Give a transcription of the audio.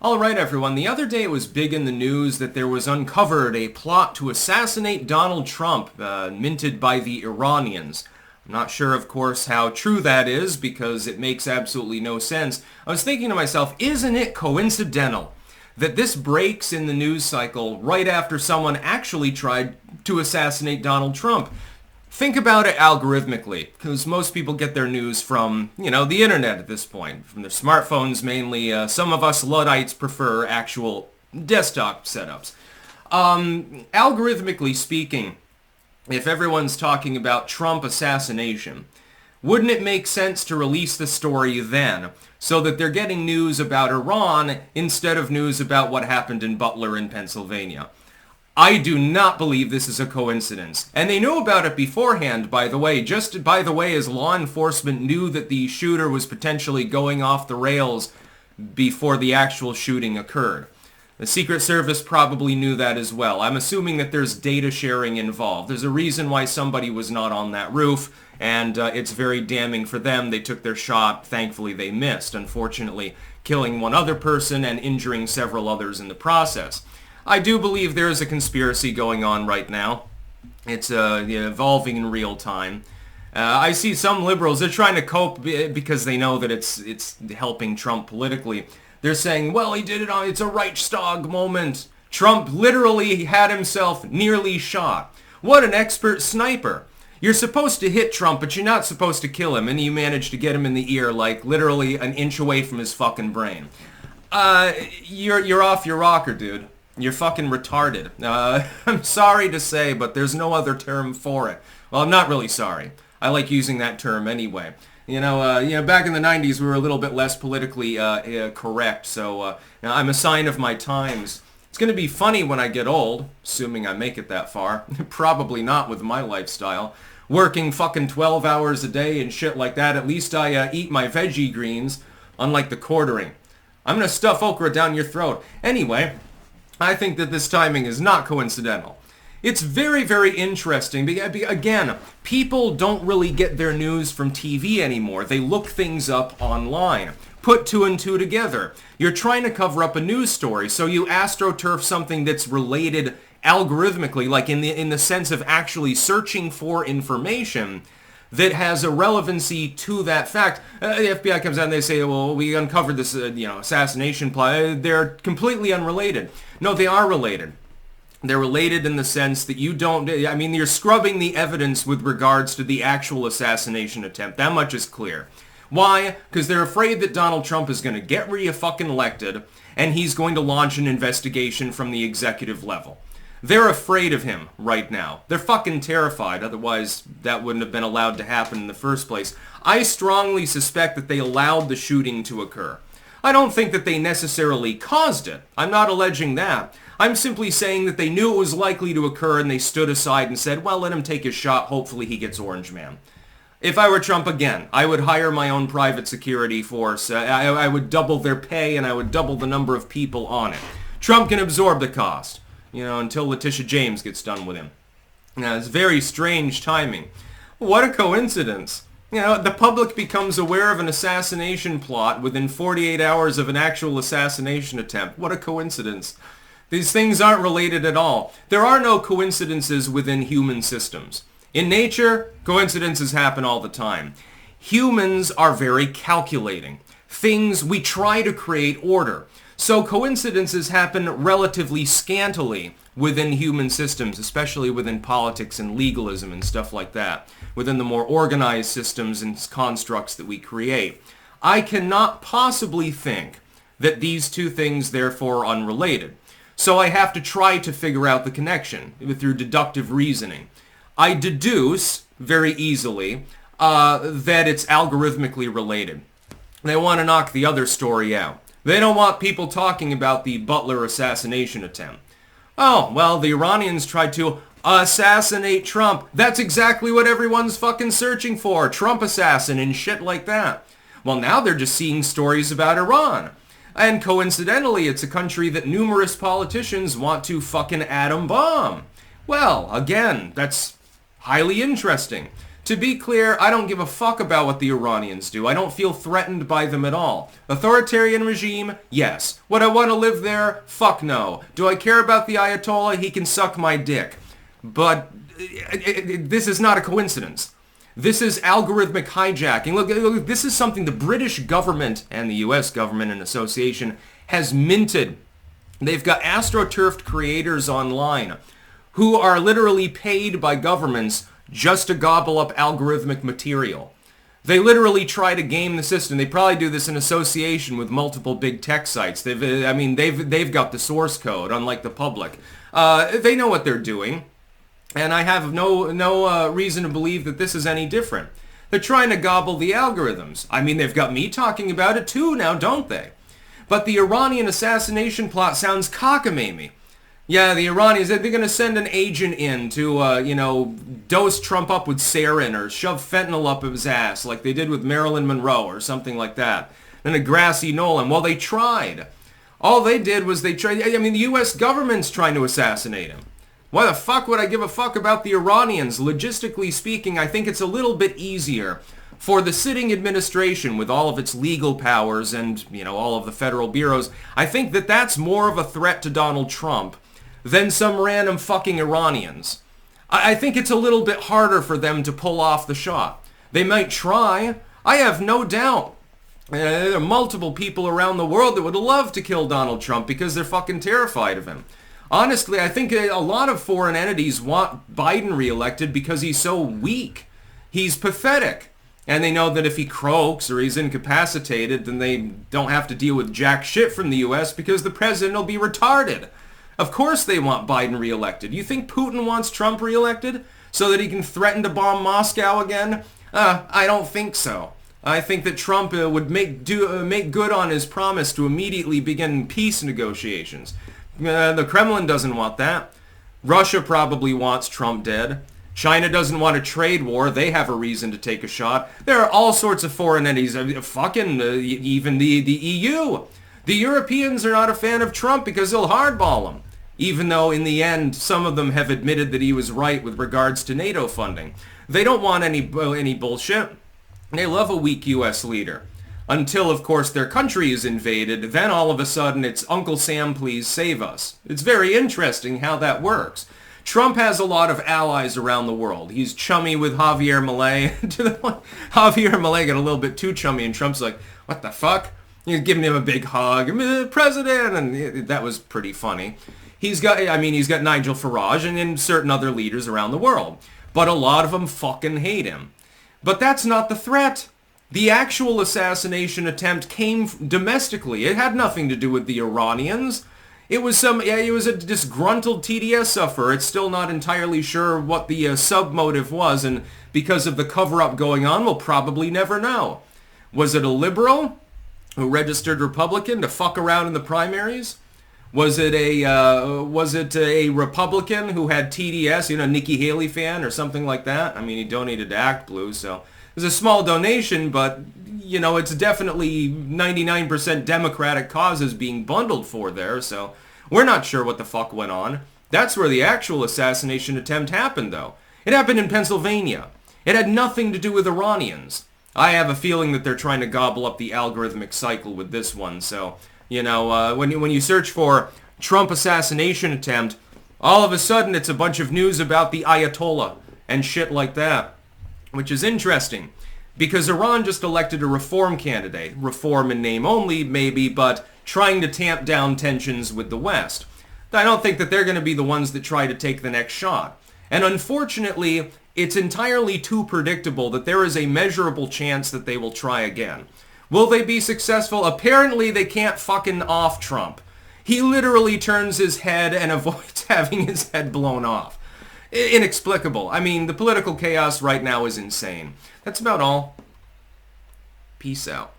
All right, everyone. The other day it was big in the news that there was uncovered a plot to assassinate Donald Trump, minted by the Iranians. I'm not sure, of course, how true that is because it makes absolutely no sense. I was thinking to myself, isn't it coincidental that this breaks in the news cycle right after someone actually tried to assassinate Donald Trump? Think about it algorithmically, because most people get their news from, the internet at this point, from their smartphones mainly. Some of us Luddites prefer actual desktop setups. Algorithmically speaking, if everyone's talking about Trump assassination, wouldn't it make sense to release the story then, so that they're getting news about Iran instead of news about what happened in Butler in Pennsylvania? I do not believe this is a coincidence. And they knew about it beforehand, by the way. Just by the way, as law enforcement knew that the shooter was potentially going off the rails before the actual shooting occurred. The Secret Service probably knew that as well. I'm assuming that there's data sharing involved. There's a reason why somebody was not on that roof, and it's very damning for them. They took their shot. Thankfully, they missed, unfortunately, killing one other person and injuring several others in the process. I do believe there is a conspiracy going on right now. It's evolving in real time. I see some liberals, they're trying to cope because they know that it's helping Trump politically. They're saying, well, he did it on, it's a Reichstag moment. Trump literally had himself nearly shot. What an expert sniper. You're supposed to hit Trump, but you're not supposed to kill him, and you managed to get him in the ear, like literally an inch away from his fucking brain. You're off your rocker, dude. You're fucking retarded. I'm sorry to say, but there's no other term for it. Well, I'm not really sorry. I like using that term anyway. Back in the 90s, we were a little bit less politically correct, so I'm a sign of my times. It's going to be funny when I get old, assuming I make it that far. Probably not with my lifestyle. Working fucking 12 hours a day and shit like that. At least I eat my veggie greens, unlike the quartering. I'm going to stuff okra down your throat. Anyway, I think that this timing is not coincidental. It's very, very interesting. Again, people don't really get their news from TV anymore. They look things up online. Put two and two together. You're trying to cover up a news story, so you astroturf something that's related algorithmically, like in the sense of actually searching for information that has a relevancy to that fact. The FBI comes out and they say, well, we uncovered this assassination plot. They're completely unrelated. No, they are related. They're related in the sense that you're scrubbing the evidence with regards to the actual assassination attempt. That much is clear. Why? Because they're afraid that Donald Trump is going to get fucking elected and he's going to launch an investigation from the executive level. They're afraid of him right now. They're fucking terrified, otherwise that wouldn't have been allowed to happen in the first place. I strongly suspect that they allowed the shooting to occur. I don't think that they necessarily caused it. I'm not alleging that. I'm simply saying that they knew it was likely to occur and they stood aside and said, well, let him take his shot, hopefully he gets Orange Man. If I were Trump again, I would hire my own private security force. I would double their pay and I would double the number of people on it. Trump can absorb the cost. Until Letitia James gets done with him. It's very strange timing. What a coincidence. The public becomes aware of an assassination plot within 48 hours of an actual assassination attempt. What a coincidence. These things aren't related at all. There are no coincidences within human systems. In nature, coincidences happen all the time. Humans are very calculating. We try to create order. So coincidences happen relatively scantily within human systems, especially within politics and legalism and stuff like that, within the more organized systems and constructs that we create. I cannot possibly think that these two things therefore are unrelated. So I have to try to figure out the connection through deductive reasoning. I deduce very easily that it's algorithmically related. They want to knock the other story out. They don't want people talking about the Butler assassination attempt. Oh, well, the Iranians tried to assassinate Trump. That's exactly what everyone's fucking searching for. Trump assassin and shit like that. Well, now they're just seeing stories about Iran. And coincidentally, it's a country that numerous politicians want to fucking atom bomb. Well, again, that's highly interesting. To be clear, I don't give a fuck about what the Iranians do. I don't feel threatened by them at all. Authoritarian regime? Yes. Would I want to live there? Fuck no. Do I care about the Ayatollah? He can suck my dick. But this is not a coincidence. This is algorithmic hijacking. Look, this is something the British government and the US government in association has minted. They've got astroturfed creators online who are literally paid by governments just to gobble up algorithmic material. They literally try to game the system. They probably do this in association with multiple big tech sites. They've got the source code, unlike the public. They know what they're doing, and I have no reason to believe that this is any different. They're trying to gobble the algorithms. I mean, they've got me talking about it too now, don't they? But the Iranian assassination plot sounds cockamamie. Yeah, the Iranians, they're going to send an agent in to, dose Trump up with sarin or shove fentanyl up his ass like they did with Marilyn Monroe or something like that. And a grassy knoll. And well, they tried. All they did was they tried. I mean, the U.S. government's trying to assassinate him. Why the fuck would I give a fuck about the Iranians? Logistically speaking, I think it's a little bit easier for the sitting administration with all of its legal powers and, all of the federal bureaus. I think that that's more of a threat to Donald Trump than some random fucking Iranians. I think it's a little bit harder for them to pull off the shot. They might try. I have no doubt. There are multiple people around the world that would love to kill Donald Trump because they're fucking terrified of him. Honestly, I think a lot of foreign entities want Biden reelected because he's so weak. He's pathetic. And they know that if he croaks or he's incapacitated, then they don't have to deal with jack shit from the U.S. because the president will be retarded. Of course they want Biden reelected. You think Putin wants Trump reelected so that he can threaten to bomb Moscow again? I don't think so. I think that Trump would make good on his promise to immediately begin peace negotiations. The Kremlin doesn't want that. Russia probably wants Trump dead. China doesn't want a trade war. They have a reason to take a shot. There are all sorts of foreign entities, even the EU. The Europeans are not a fan of Trump because they'll hardball him. Even though in the end, some of them have admitted that he was right with regards to NATO funding. They don't want any bullshit. They love a weak U.S. leader. Until, of course, their country is invaded, then all of a sudden it's Uncle Sam, please save us. It's very interesting how that works. Trump has a lot of allies around the world. He's chummy with Javier Milei. Javier Milei got a little bit too chummy, and Trump's like, what the fuck? He's giving him a big hug. President! And that was pretty funny. He's got Nigel Farage and certain other leaders around the world. But a lot of them fucking hate him. But that's not the threat. The actual assassination attempt came domestically. It had nothing to do with the Iranians. It was a disgruntled TDS sufferer. It's still not entirely sure what the sub-motive was, and because of the cover-up going on, we'll probably never know. Was it a liberal who registered Republican to fuck around in the primaries? Was it a Republican who had TDS, Nikki Haley fan or something like that? I mean, he donated to Act Blue, so it was a small donation, but, it's definitely 99% Democratic causes being bundled for there, so we're not sure what the fuck went on. That's where the actual assassination attempt happened, though. It happened in Pennsylvania. It had nothing to do with Iranians. I have a feeling that they're trying to gobble up the algorithmic cycle with this one, so... when you search for Trump assassination attempt, all of a sudden it's a bunch of news about the Ayatollah and shit like that, which is interesting because Iran just elected a reform candidate, reform in name only maybe, but trying to tamp down tensions with the West. I don't think that they're going to be the ones that try to take the next shot. And unfortunately, it's entirely too predictable that there is a measurable chance that they will try again. Will they be successful? Apparently they can't fucking off Trump. He literally turns his head and avoids having his head blown off. Inexplicable. I mean, the political chaos right now is insane. That's about all. Peace out.